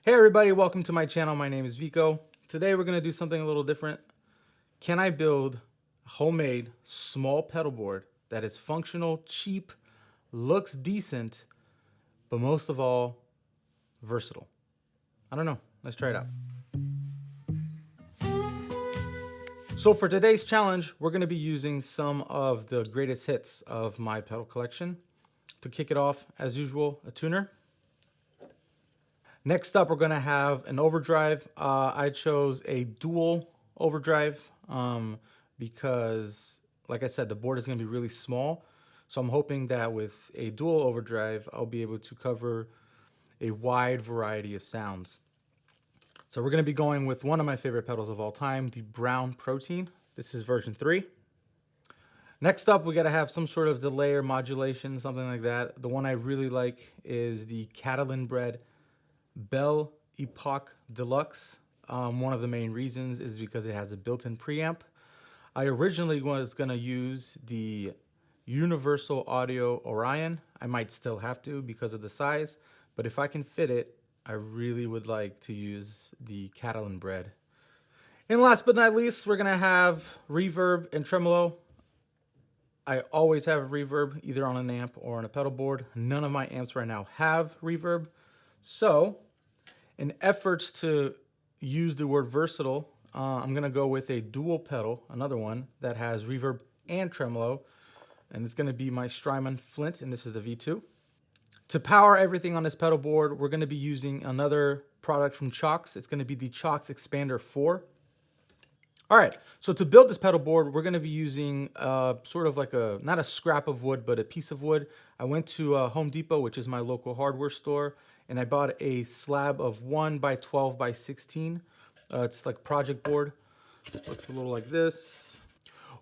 Hey everybody, welcome to my channel. My name is Vico. Today we're going to do something a little different. Can I build a homemade small pedal board that is functional, cheap, looks decent, but most of all, versatile? I don't know. Let's try it out. So for today's challenge, we're going to be using some of the greatest hits of my pedal collection. To kick it off, as usual, a tuner. Next up, we're gonna have an overdrive. I chose a dual overdrive because, like I said, the board is gonna be really small. So I'm hoping that with a dual overdrive, I'll be able to cover a wide variety of sounds. So we're gonna be going with one of my favorite pedals of all time, the Brown Protein. This is version 3. Next up, we gotta have some sort of delay or modulation, something like that. The one I really like is the Catalan Bred Bell Epoch Deluxe. One of the main reasons is because it has a built-in preamp. I originally was going to use the Universal Audio Orion. I might still have to because of the size, but if I can fit it, I really would like to use the Catalan Bred. And last but not least, we're going to have reverb and tremolo. I always have reverb either on an amp or on a pedal board. None of my amps right now have reverb. So in efforts to use the word versatile, I'm gonna go with a dual pedal, another one that has reverb and tremolo, and it's gonna be my Strymon Flint, and this is the V2. To power everything on this pedal board, we're gonna be using another product from CIOKS. It's gonna be the CIOKS Expander 4. All right, so to build this pedal board, we're gonna be using sort of like not a scrap of wood, but a piece of wood. I went to Home Depot, which is my local hardware store, and I bought a slab of 1 by 12 by 16. It's like project board. It looks a little like this.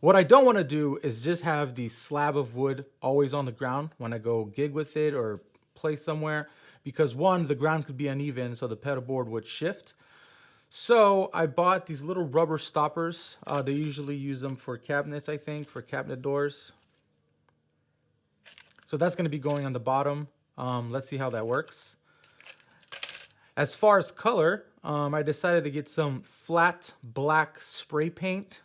What I don't wanna do is just have the slab of wood always on the ground when I go gig with it or play somewhere, because one, the ground could be uneven, so the pedal board would shift. So I bought these little rubber stoppers. They usually use them for cabinets, I think, for cabinet doors. So that's gonna be going on the bottom. Let's see how that works. As far as color, I decided to get some flat black spray paint.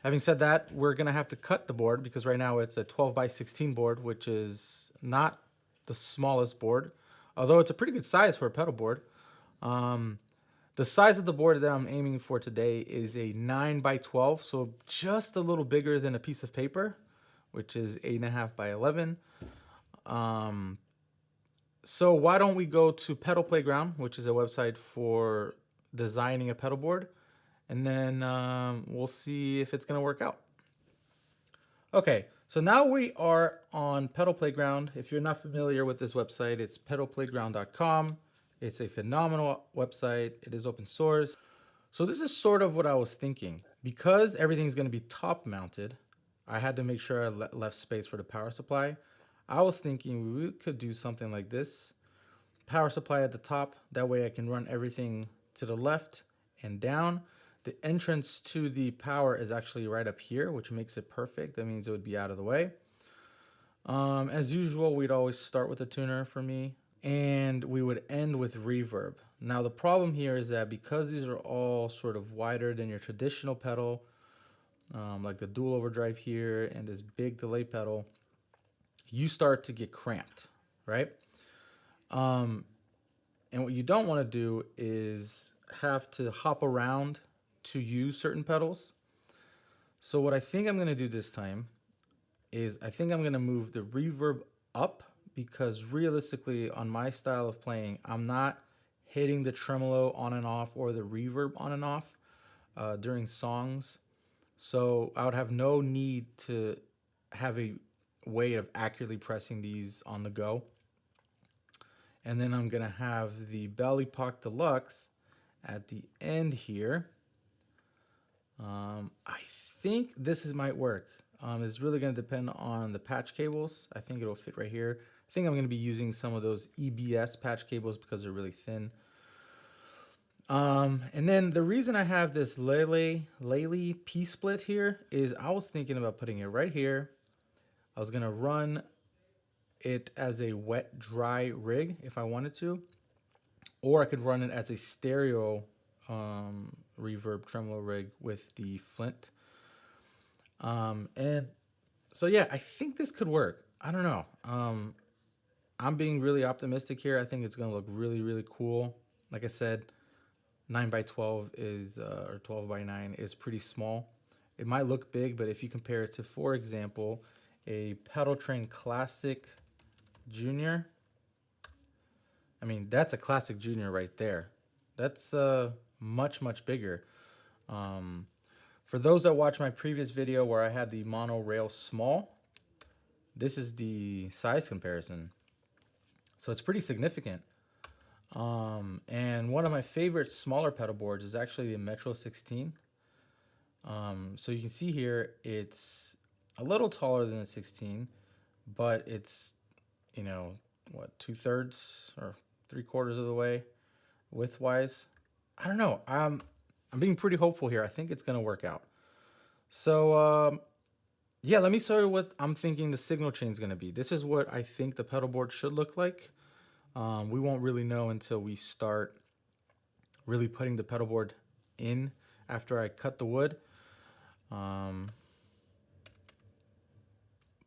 Having said that, we're gonna have to cut the board because right now it's a 12 by 16 board, which is not the smallest board, although it's a pretty good size for a pedal board. The size of the board that I'm aiming for today is a 9 by 12, so just a little bigger than a piece of paper, which is 8.5 by 11. So why don't we go to Pedal Playground, which is a website for designing a pedal board, and then we'll see if it's gonna work out. Okay, so now we are on Pedal Playground. If you're not familiar with this website, it's pedalplayground.com. It's a phenomenal website. It is open source. So this is sort of what I was thinking. Because everything's gonna be top mounted, I had to make sure I left space for the power supply. I was thinking we could do something like this. Power supply at the top, that way I can run everything to the left and down. The entrance to the power is actually right up here, which makes it perfect. That means it would be out of the way. As usual, we'd always start with a tuner for me, and we would end with reverb. Now the problem here is that because these are all sort of wider than your traditional pedal, like the dual overdrive here and this big delay pedal, you start to get cramped, right? And what you don't want to do is have to hop around to use certain pedals. So what I think I'm going to do this time is I think I'm going to move the reverb up, because realistically on my style of playing, I'm not hitting the tremolo on and off or the reverb on and off during songs. So I would have no need to have a way of accurately pressing these on the go. And then I'm gonna have the Bell Epoch Deluxe at the end here. I think this might work. It's really gonna depend on the patch cables. I think it'll fit right here. I think I'm gonna be using some of those EBS patch cables because they're really thin. And then the reason I have this Lele P-split here is I was thinking about putting it right here. I was gonna run it as a wet dry rig if I wanted to, or I could run it as a stereo reverb tremolo rig with the Flint. And so yeah, I think this could work. I don't know. I'm being really optimistic here. I think it's gonna look really, really cool. Like I said, 9x12 is or 12x9 is pretty small. It might look big, but if you compare it to, for example, a Pedal Train Classic Junior, I mean, that's a Classic Junior right there. That's much, much bigger. For those that watch my previous video where I had the monorail small, this is the size comparison. So it's pretty significant. And one of my favorite smaller pedal boards is actually the Metro 16. So you can see here, it's a little taller than the 16, but it's, you know, what, 2/3 or 3/4 of the way width-wise. I don't know. I'm being pretty hopeful here. I think it's going to work out. So, yeah, let me show you what I'm thinking the signal chain is going to be. This is what I think the pedal board should look like. We won't really know until we start really putting the pedal board in after I cut the wood. But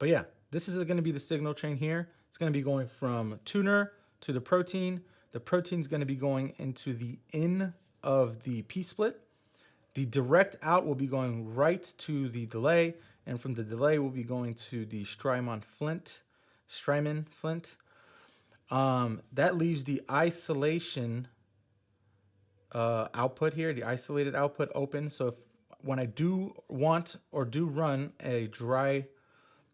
yeah, this is going to be the signal chain here. It's going to be going from tuner to the protein. The protein is going to be going into the in of the P-split. The direct out will be going right to the delay, and from the delay will be going to the Strymon Flint. That leaves the isolation output here, the isolated output open. So if when I do want or do run a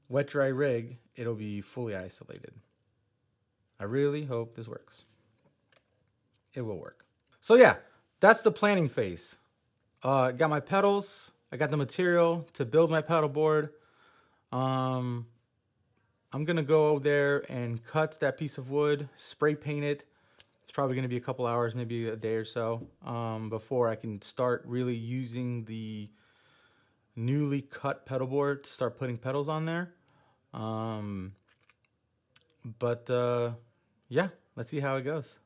wet dry rig, it'll be fully isolated. I really hope this works. It will work. So yeah, that's the planning phase. Got my pedals. I got the material to build my pedal board. I'm gonna go there and cut that piece of wood, spray paint it. It's probably gonna be a couple hours, maybe a day or so, before I can start really using the newly cut pedal board to start putting pedals on there. Yeah, let's see how it goes.